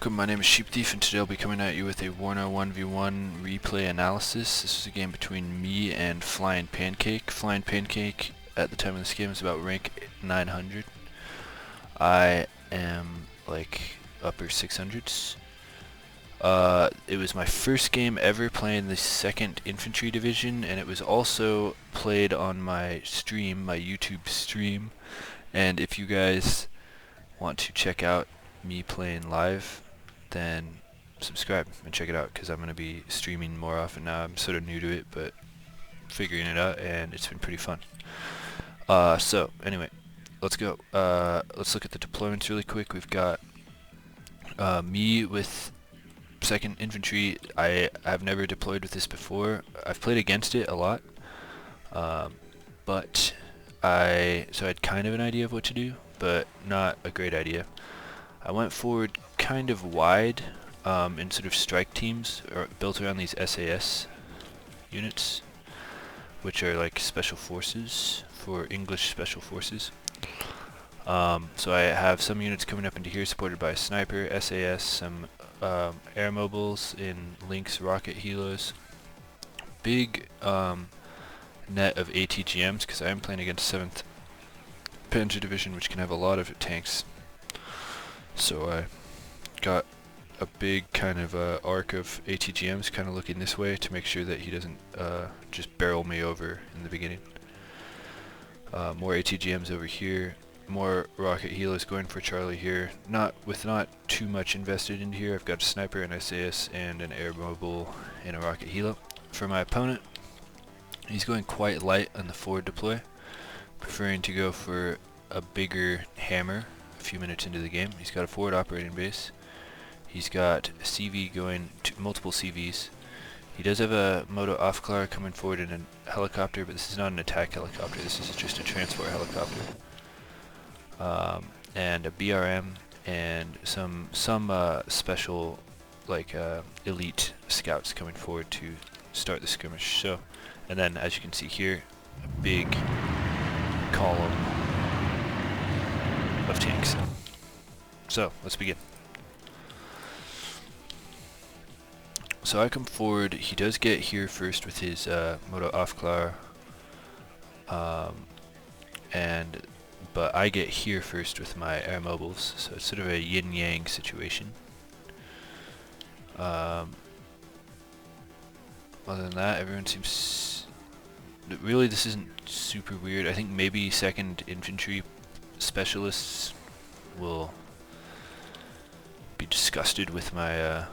welcome. My name is Sheep Thief, and today I'll be coming at you with a WARNO 1v1 replay analysis. This is a game between me and Flying Pancake. Flying Pancake, at the time of this game, is about rank 900. I am like upper 600s. It was my first game ever playing the 2nd Infantry Division, and it was also played on my stream, my YouTube stream. And if you guys want to check out me playing live, then subscribe and check it out, because I'm going to be streaming more often now. I'm sort of new to it, but figuring it out, and it's been pretty fun. So anyway, let's go. Let's look at the deployments really quick. We've got me with 2nd Infantry. I've never deployed with this before. I've played against it a lot, but I had kind of an idea of what to do, but not a great idea. I went forward kind of wide in sort of strike teams built around these SAS units, which are like special forces for English special forces. So I have some units coming up into here supported by a sniper, SAS, some air mobiles in Lynx rocket helos, big net of ATGMs, because I am playing against 7th Panzer Division, which can have a lot of tanks. So I got a big kind of arc of ATGMs kind of looking this way to make sure that he doesn't just barrel me over in the beginning. More ATGMs over here, more rocket helos going for Charlie here. Not too much invested into here. I've got a sniper, an SAS, and an air mobile and a rocket helo. For my opponent, he's going quite light on the forward deploy, preferring to go for a bigger hammer a few minutes into the game. He's got a forward operating base. He's got a CV going to multiple CVs. He does have a Moto Aufklar coming forward in a helicopter, but this is not an attack helicopter. This is just a transport helicopter. And a BRM and some special like elite scouts coming forward to start the skirmish. So, and then as you can see here, a big column of tanks. So let's begin. So I come forward. He does get here first with his Moto Aufklar, but I get here first with my air mobiles. So it's sort of a yin-yang situation. Other than that, everyone seems... Really, this isn't super weird. I think maybe 2nd Infantry specialists will be disgusted with my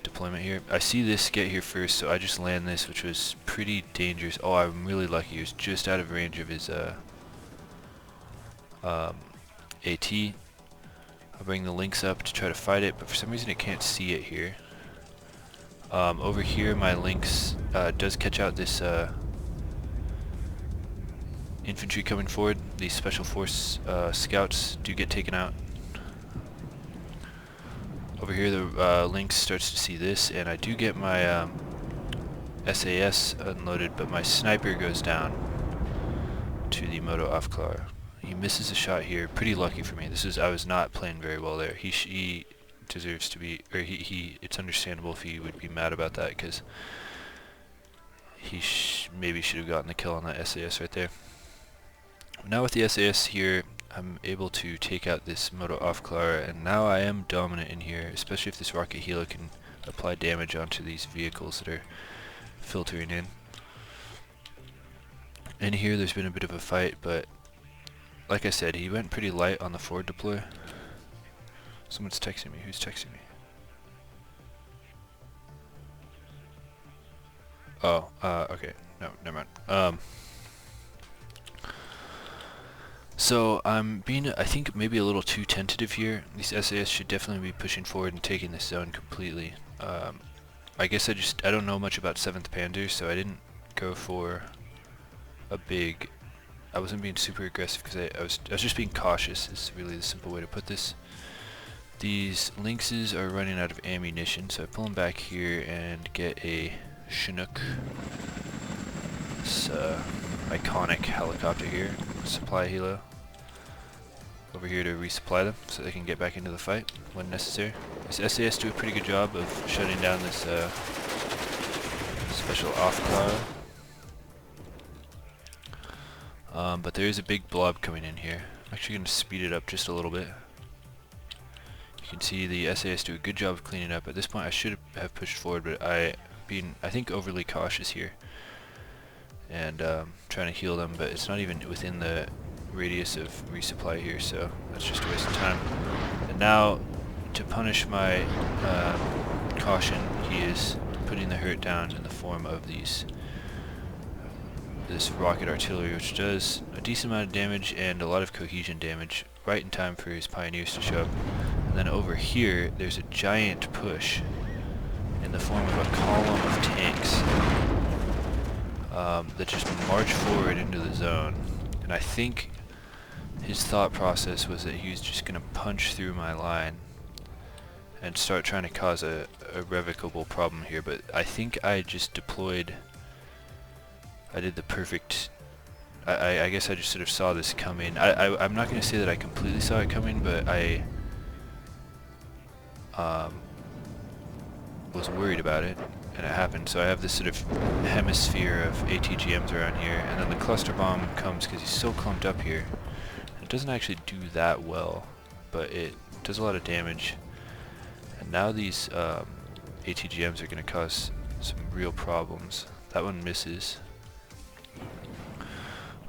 deployment here. I see this get here first, so I just land this, which was pretty dangerous. Oh, I'm really lucky. He was just out of range of his AT. I'll bring the Lynx up to try to fight it, but for some reason it can't see it here. Over here, my Lynx does catch out this infantry coming forward. These special force scouts do get taken out. Over here, the Lynx starts to see this, and I do get my SAS unloaded, but my sniper goes down to the Moto Aufklar. He misses a shot here. Pretty lucky for me. I was not playing very well there. He deserves to be, or it's understandable if he would be mad about that, because he maybe should have gotten the kill on that SAS right there. Now with the SAS here, I'm able to take out this Moto Aufklar, and now I am dominant in here, especially if this rocket helo can apply damage onto these vehicles that are filtering in. In here there's been a bit of a fight, but like I said, he went pretty light on the forward deploy. Someone's texting me. Who's texting me? Oh, okay. No, never mind. So I'm being, I think, maybe a little too tentative here. These SAS should definitely be pushing forward and taking this zone completely. I guess I don't know much about 7th Panzer, so I didn't go for a big... I wasn't being super aggressive because I was just being cautious, is really the simple way to put this. These Lynxes are running out of ammunition, so I pull them back here and get a Chinook. This iconic helicopter here, supply helo. over here to resupply them so they can get back into the fight when necessary. This SAS do a pretty good job of shutting down this special off-car. But there is a big blob coming in here. I'm actually going to speed it up just a little bit. You can see the SAS do a good job of cleaning up. At this point I should have pushed forward, but I think overly cautious here. And trying to heal them, but it's not even within the radius of resupply here, so that's just a waste of time. And now, to punish my caution, he is putting the hurt down in the form of this rocket artillery, which does a decent amount of damage and a lot of cohesion damage right in time for his pioneers to show up. And then over here, there's a giant push in the form of a column of tanks that just march forward into the zone. And I think his thought process was that he was just going to punch through my line and start trying to cause a irrevocable problem here, but I think I just deployed, I did the perfect, I guess I just sort of saw this coming. I'm not going to say that I completely saw it coming, but I was worried about it, and it happened. So I have this sort of hemisphere of ATGMs around here, and then the cluster bomb comes because he's so clumped up here. It doesn't actually do that well, but it does a lot of damage. And now these ATGMs are going to cause some real problems. That one misses.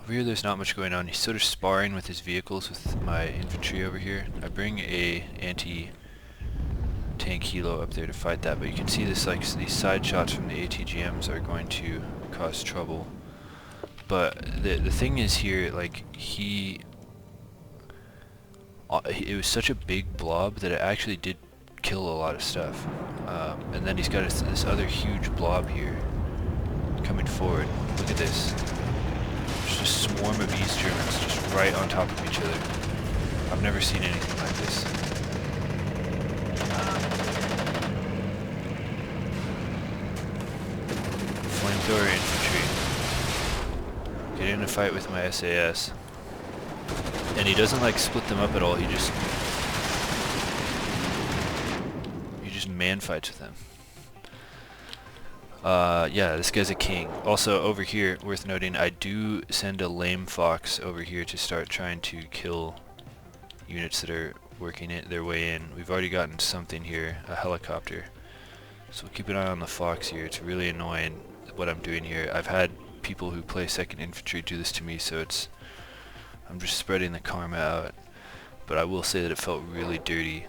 Over here there's not much going on. He's sort of sparring with his vehicles with my infantry over here. I bring a anti-tank helo up there to fight that, but you can see this, like, these side shots from the ATGMs are going to cause trouble. But the thing is here, like, it was such a big blob that it actually did kill a lot of stuff. And then he's got this other huge blob here coming forward. Look at this. There's just a swarm of East Germans just right on top of each other. I've never seen anything like this. Flamethrower infantry. Get in a fight with my SAS. And he doesn't like split them up at all, he just man fights with them. Yeah, this guy's a king. Also, over here, worth noting, I do send a lame fox over here to start trying to kill units that are working their way in. We've already gotten something here, a helicopter. So keep an eye on the fox here. It's really annoying what I'm doing here. I've had people who play 2nd Infantry do this to me, so I'm just spreading the karma out. But I will say that it felt really dirty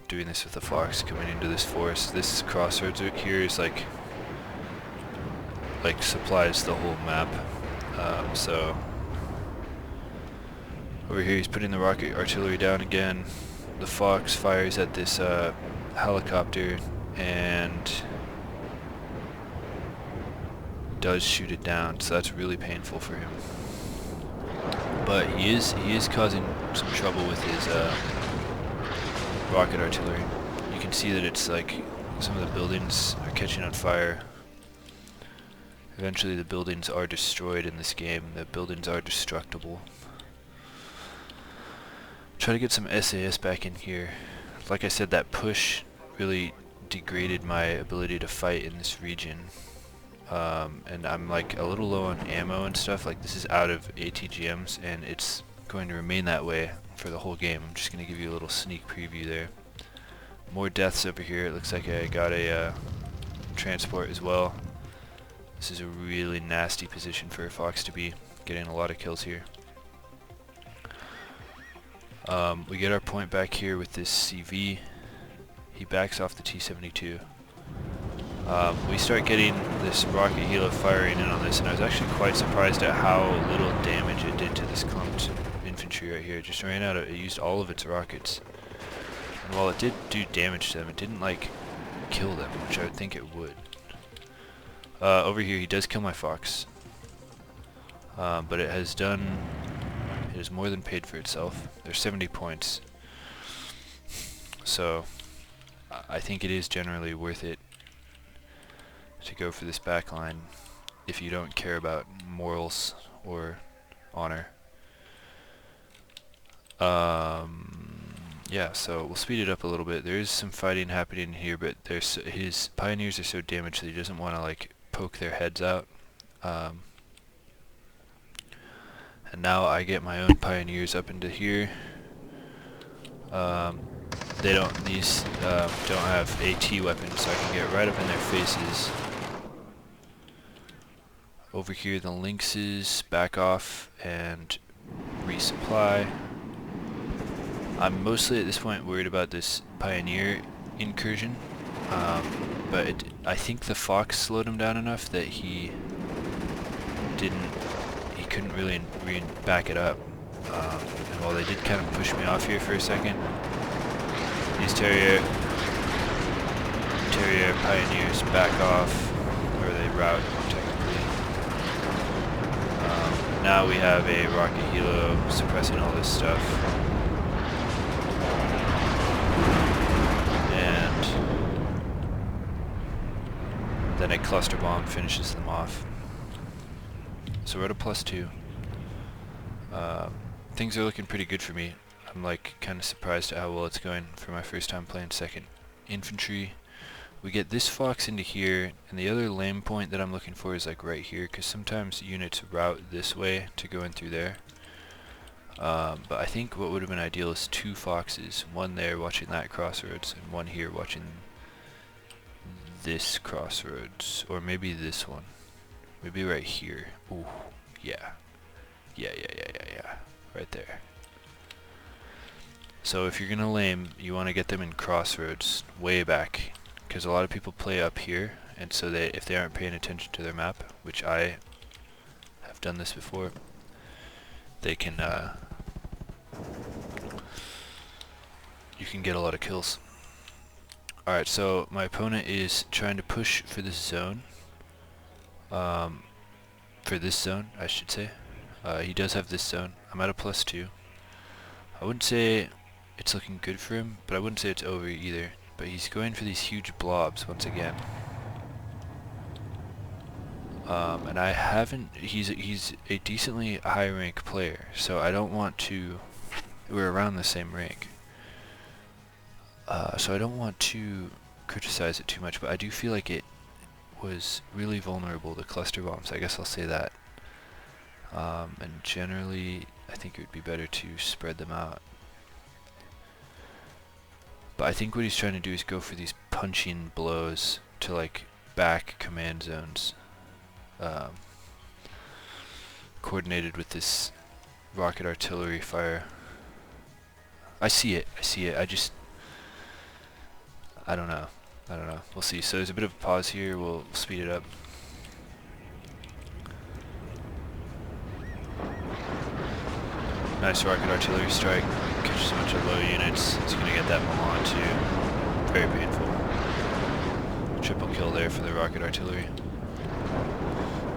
doing this with the fox coming into this forest. This crossroads here is like supplies the whole map. So over here he's putting the rocket artillery down again. The fox fires at this helicopter and does shoot it down, so that's really painful for him. But he is causing some trouble with his rocket artillery. You can see that it's like some of the buildings are catching on fire. Eventually the buildings are destroyed in this game. The buildings are destructible. Try to get some SAS back in here. Like I said, that push really degraded my ability to fight in this region. And I'm like a little low on ammo and stuff. Like, this is out of ATGMs and it's going to remain that way for the whole game. I'm just going to give you a little sneak preview there. More deaths over here. It looks like I got a transport as well. This is a really nasty position for a fox to be, getting a lot of kills here. We get our point back here with this CV. He backs off the T-72. We start getting this rocket helo firing in on this, and I was actually quite surprised at how little damage it did to this clumped infantry right here. It just ran out of, it used all of its rockets. And while it did do damage to them, it didn't like kill them, which I would think it would. Over here he does kill my fox. But it has more than paid for itself. There's 70 points. So I think it is generally worth it to go for this back line if you don't care about morals or honor. Yeah, so we'll speed it up a little bit. There is some fighting happening here, but his pioneers are so damaged that he doesn't want to like poke their heads out. And now I get my own pioneers up into here. These don't have AT weapons, so I can get right up in their faces. Over here the lynxes back off and resupply. I'm mostly at this point worried about this pioneer incursion, but I think the fox slowed him down enough that he couldn't really back it up. And while they did kind of push me off here for a second, these terrier pioneers back off, or they rout technically. Now we have a rocket helo suppressing all this stuff. Then a cluster bomb finishes them off. So we're at a +2. Things are looking pretty good for me. I'm like kind of surprised at how well it's going for my first time playing 2nd Infantry. We get this fox into here, and the other lame point that I'm looking for is like right here, because sometimes units route this way to go in through there. But I think what would have been ideal is 2 foxes, one there watching that crossroads, and one here watching this crossroads, or maybe this one. Maybe right here. Ooh, yeah. Yeah. Right there. So if you're gonna lame, you want to get them in crossroads, way back, because a lot of people play up here, and so if they aren't paying attention to their map, which I have done this before, they can, you can get a lot of kills. Alright, so my opponent is trying to push for this zone. For this zone, I should say. He does have this zone. I'm at a +2. I wouldn't say it's looking good for him, but I wouldn't say it's over either. But he's going for these huge blobs once again. And I haven't, he's a decently high rank player, so I don't want to, we're around the same rank. So I don't want to criticize it too much, but I do feel like it was really vulnerable to cluster bombs. I guess I'll say that. And generally, I think it would be better to spread them out. But I think what he's trying to do is go for these punching blows to like back command zones, coordinated with this rocket artillery fire. I see it. I don't know. We'll see. So there's a bit of a pause here. We'll speed it up. Nice rocket artillery strike. Catches a bunch of low units. It's going to get that Milan too. Very painful. Triple kill there for the rocket artillery.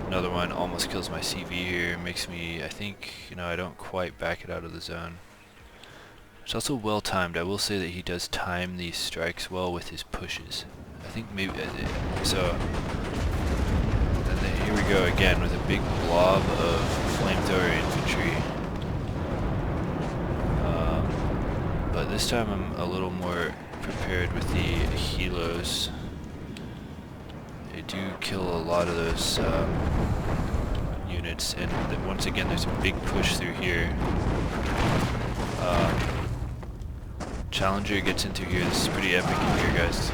Another one almost kills my CV here. Makes me, I think, I don't quite back it out of the zone. It's also well timed. I will say that he does time these strikes well with his pushes. I think maybe so. And here we go again with a big blob of flamethrower infantry. But this time I'm a little more prepared with the helos. They do kill a lot of those units, and once again there's a big push through here. Challenger gets into here. This is pretty epic in here, guys.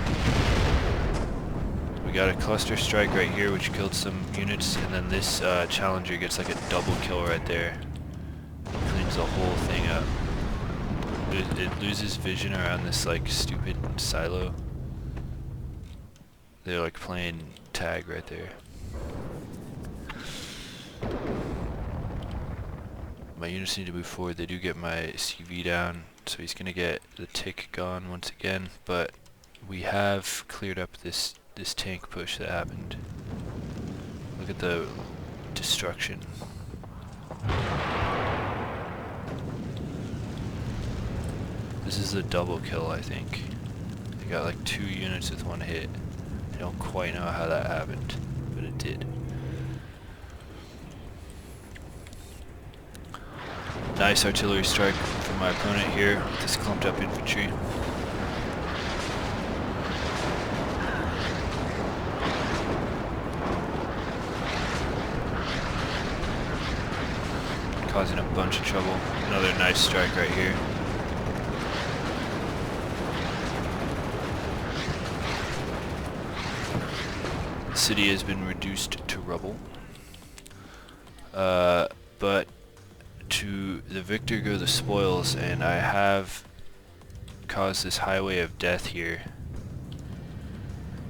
We got a cluster strike right here which killed some units, and then this Challenger gets like a double kill right there. Cleans the whole thing up. It loses vision around this like stupid silo. They're like playing tag right there. My units need to move forward. They do get my CV down, so he's gonna get the tick gone once again, but we have cleared up this tank push that happened. Look at the destruction. This is a double kill, I think. They got like 2 units with 1 hit. I don't quite know how that happened, but it did. Nice artillery strike from my opponent here with this clumped up infantry. Causing a bunch of trouble. Another nice strike right here. The city has been reduced to rubble. But to the victor go the spoils, and I have caused this highway of death here.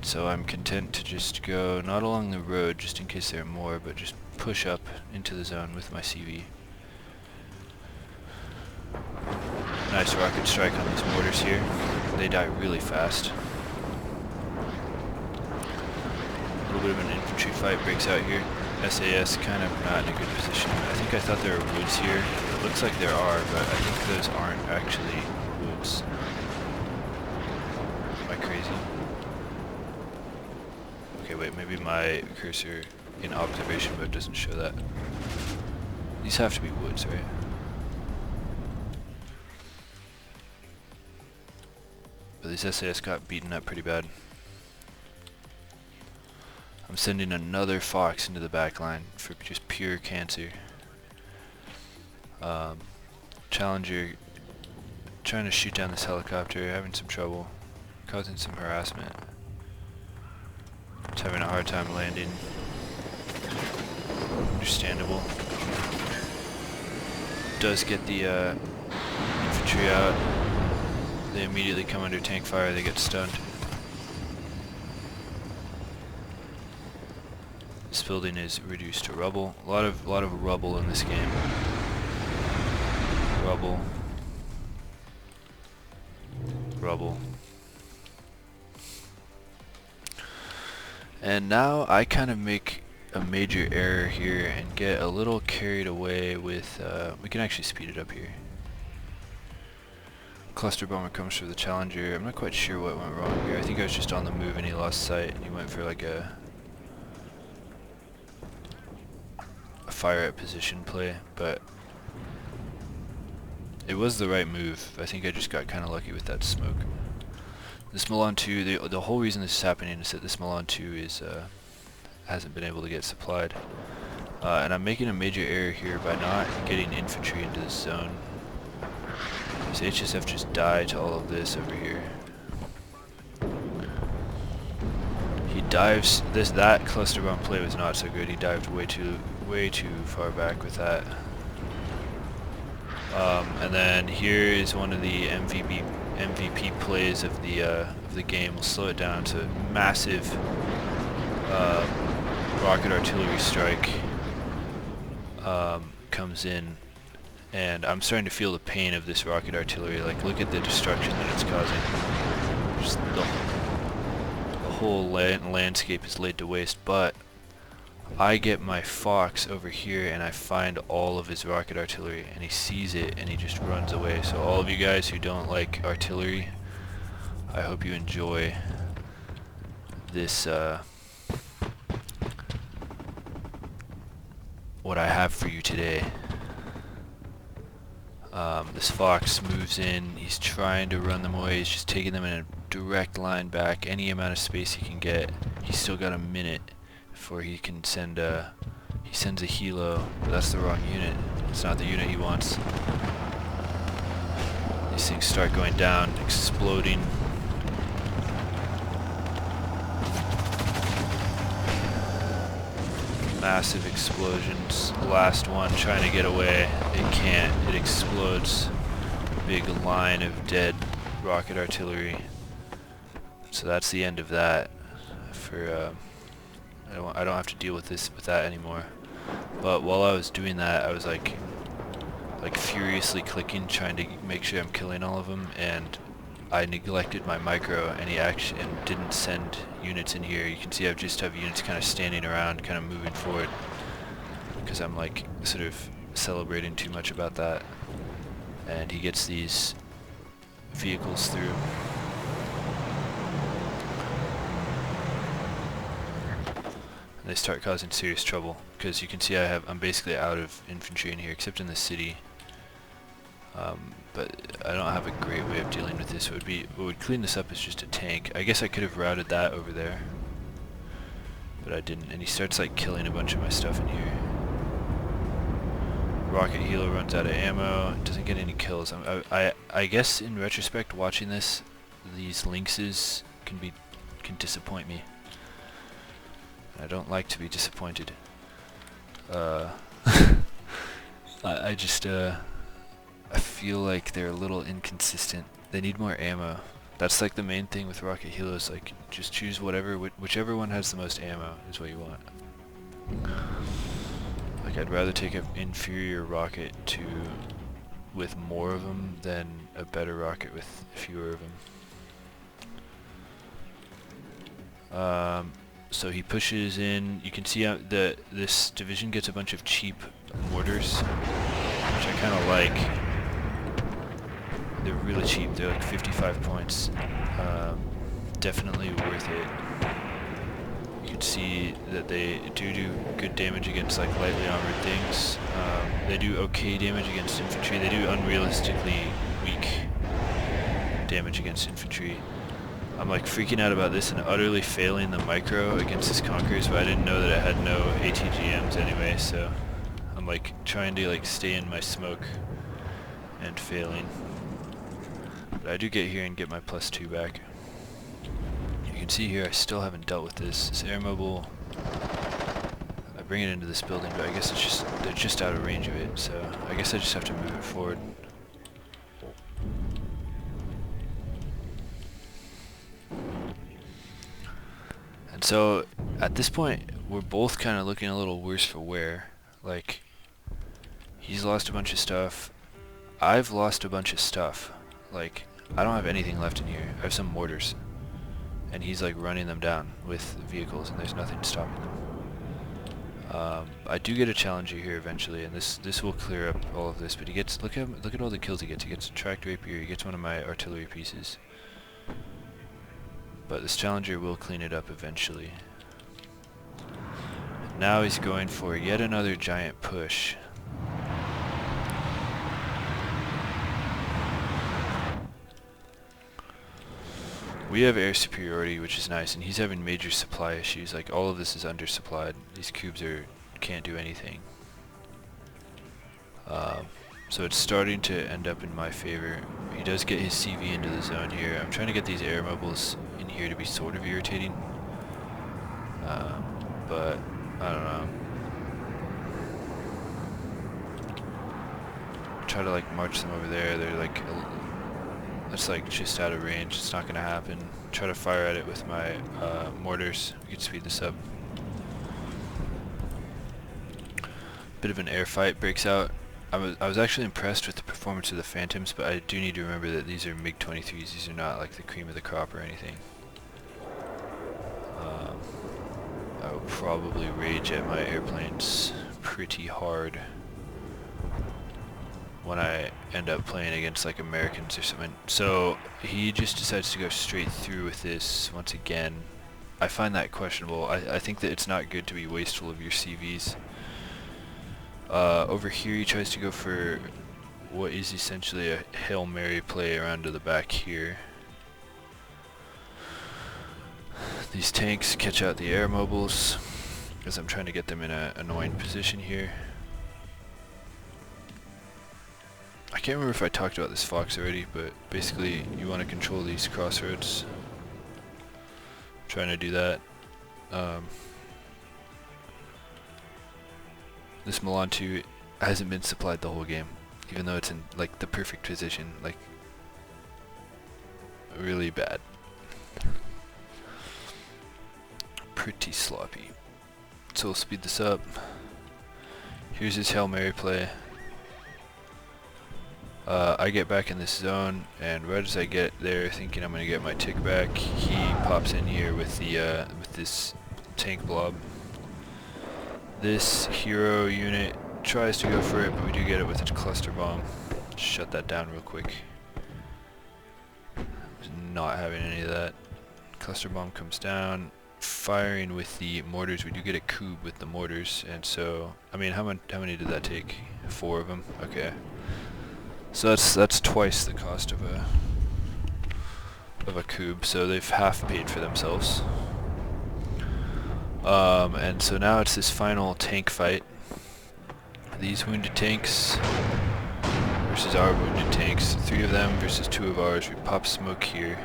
So I'm content to just go not along the road, just in case there are more, but just push up into the zone with my CV. Nice rocket strike on these mortars here. They die really fast. A little bit of an infantry fight breaks out here. SAS kind of not in a good position. I think I thought there were woods here. It looks like there are, but I think those aren't actually woods. Am I crazy? Okay, wait, maybe my cursor in observation mode doesn't show that. These have to be woods, right? But these SAS got beaten up pretty bad. I'm sending another Fox into the back line for just pure cancer. Challenger trying to shoot down this helicopter, having some trouble, causing some harassment. It's having a hard time landing. Understandable. Does get the infantry out. They immediately come under tank fire, they get stunned. This building is reduced to rubble. A lot of rubble in this game. Rubble. Rubble. And now I kind of make a major error here and get a little carried away with, we can actually speed it up here. Cluster bomber comes for the Challenger. I'm not quite sure what went wrong here. I think I was just on the move and he lost sight and he went for like a fire at position play, but it was the right move. I think I just got kind of lucky with that smoke. This Milan 2, the whole reason this is happening is that this Milan 2 is hasn't been able to get supplied. And I'm making a major error here by not getting infantry into this zone. This HSF just died to all of this over here. He dives, that cluster bomb play was not so good. He dived way too far back with that. And then here is one of the MVP plays of the game. We'll slow it down to massive rocket artillery strike comes in, and I'm starting to feel the pain of this rocket artillery. Like, look at the destruction that it's causing. Just the whole landscape is laid to waste, but I get my Fox over here and I find all of his rocket artillery, and he sees it and he just runs away. So all of you guys who don't like artillery, I hope you enjoy this what I have for you today. This Fox moves in, he's trying to run them away, he's just taking them in a direct line back, any amount of space he can get. He's still got a minute before he can send he sends a helo, but that's the wrong unit. It's not the unit he wants. These things start going down, exploding. Massive explosions. Last one trying to get away. It can't. It explodes. Big line of dead rocket artillery. So that's the end of that. For I don't have to deal with that anymore. But while I was doing that, I was like furiously clicking, trying to make sure I'm killing all of them, and I neglected my micro, and and didn't send units in here. You can see I just have units kind of standing around, kind of moving forward, because I'm like sort of celebrating too much about that. And he gets these vehicles through. And they start causing serious trouble, because you can see I'm basically out of infantry in here, except in the city. But I don't have a great way of dealing with this. What would clean this up is just a tank. I guess I could have routed that over there, but I didn't. And he starts like killing a bunch of my stuff in here. Rocket Helo runs out of ammo, doesn't get any kills. I guess in retrospect, watching this, these lynxes can disappoint me. I don't like to be disappointed. I just I feel like they're a little inconsistent. They need more ammo. That's like the main thing with Rocket Helos. Like, just choose whichever one has the most ammo is what you want. Like, I'd rather take an inferior rocket with more of them than a better rocket with fewer of them. So he pushes in. You can see this division gets a bunch of cheap mortars, which I kind of like. They're really cheap. They're like 55 points. Definitely worth it. You can see that they do good damage against like lightly armored things. They do okay damage against infantry. They do unrealistically weak damage against infantry. I'm like freaking out about this and utterly failing the micro against this Conquerors, but I didn't know that it had no ATGMs anyway, so I'm like trying to like stay in my smoke and failing. But I do get here and get my +2 back. You can see here I still haven't dealt with this air mobile. I bring it into this building, but I guess they're just out of range of it, so I guess I just have to move it forward. And so at this point we're both kind of looking a little worse for wear. Like, he's lost a bunch of stuff. I've lost a bunch of stuff. Like, I don't have anything left in here. I have some mortars. And he's like running them down with vehicles and there's nothing stopping them. I do get a Challenger here eventually, and this will clear up all of this, but he gets, look at all the kills he gets. He gets a tracked rapier, he gets one of my artillery pieces. But this Challenger will clean it up eventually. Now he's going for yet another giant push. We have air superiority, which is nice, and he's having major supply issues. Like, all of this is undersupplied. These cubes can't do anything. So it's starting to end up in my favor. He does get his CV into the zone here. I'm trying to get these air mobiles in here to be sort of irritating. But I don't know. Try to like march them over there. They're like, that's like just out of range. It's not gonna happen. Try to fire at it with my mortars. We can speed this up. Bit of an air fight breaks out. I was actually impressed with the performance of the Phantoms, but I do need to remember that these are MiG-23s. These are not like the cream of the crop or anything. I will probably rage at my airplanes pretty hard when I end up playing against like Americans or something. So he just decides to go straight through with this once again. I find that questionable. I think that it's not good to be wasteful of your CVs. Over here he tries to go for what is essentially a Hail Mary play around to the back here. These tanks catch out the air mobiles as I'm trying to get them in an annoying position here. I can't remember if I talked about this Fox already, but basically you want to control these crossroads. I'm trying to do that. This Milan 2 hasn't been supplied the whole game, even though it's in like the perfect position, like really bad. Pretty sloppy. So we'll speed this up. Here's his Hail Mary play. I get back in this zone, and right as I get there thinking I'm going to get my tick back, he pops in here with the with this tank blob. This hero unit tries to go for it, but we do get it with its cluster bomb. Shut that down real quick. Was not having any of that. Cluster bomb comes down. Firing with the mortars, we do get a coup with the mortars, and so I mean, how many did that take? 4 of them. Okay. So that's twice the cost of a cube, so they've half paid for themselves. And so now it's this final tank fight. These wounded tanks versus our wounded tanks. 3 of them versus 2 of ours. We pop smoke here.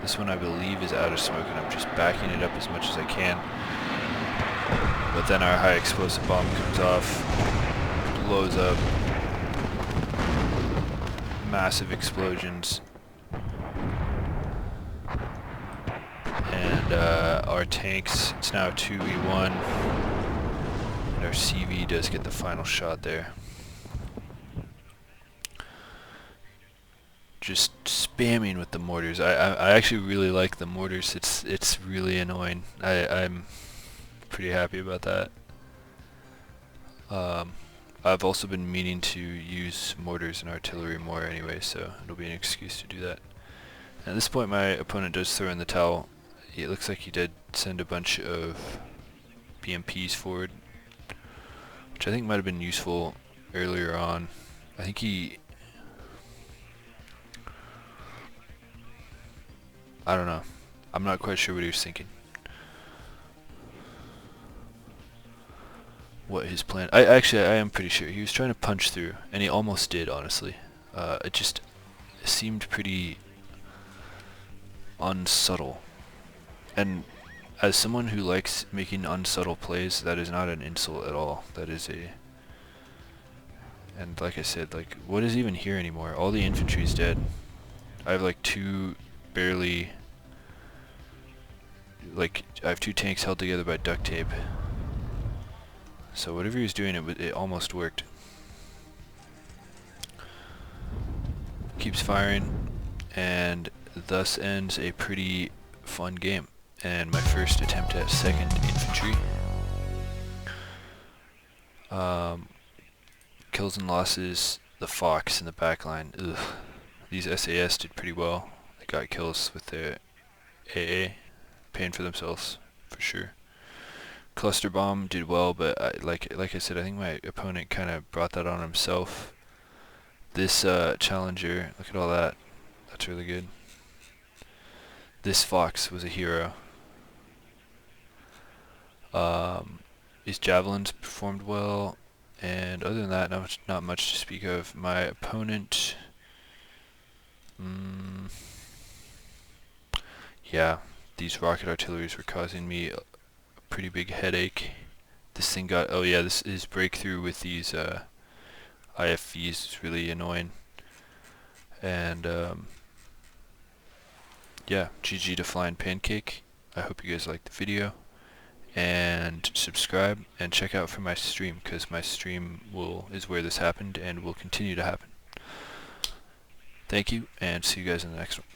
This one I believe is out of smoke, and I'm just backing it up as much as I can. But then our high explosive bomb comes off, blows up, massive explosions, and our tanks, it's now 2v1, and our CV does get the final shot there. Just spamming with the mortars. I actually really like the mortars. It's really annoying. I'm pretty happy about that. I've also been meaning to use mortars and artillery more anyway, so it'll be an excuse to do that. At this point my opponent does throw in the towel. It looks like he did send a bunch of BMPs forward, which I think might have been useful earlier on. I think I don't know. I'm not quite sure what he was thinking. What his plan... I am pretty sure he was trying to punch through, and he almost did, honestly. It just seemed pretty unsubtle. And as someone who likes making unsubtle plays, that is not an insult at all. That is a... And like I said, like, what is even here anymore? All the infantry's dead. I have like 2 barely... Like, I have 2 tanks held together by duct tape. So whatever he was doing, it almost worked. Keeps firing, and thus ends a pretty fun game. And my first attempt at 2nd Infantry. Kills and losses, the Fox in the back line. Ugh. These SAS did pretty well. They got kills with their AA, paying for themselves, for sure. Cluster bomb did well, but like I said, I think my opponent kind of brought that on himself. This Challenger, look at all that. That's really good. This Fox was a hero. These javelins performed well, and other than that, not much to speak of. My opponent, yeah, these rocket artilleries were causing me pretty big headache. This thing got, oh yeah, this is breakthrough with these IFVs is really annoying. And yeah, GG to Flying Pancake. I hope you guys liked the video, and subscribe and check out for my stream, because my stream is where this happened and will continue to happen. Thank you, and see you guys in the next one.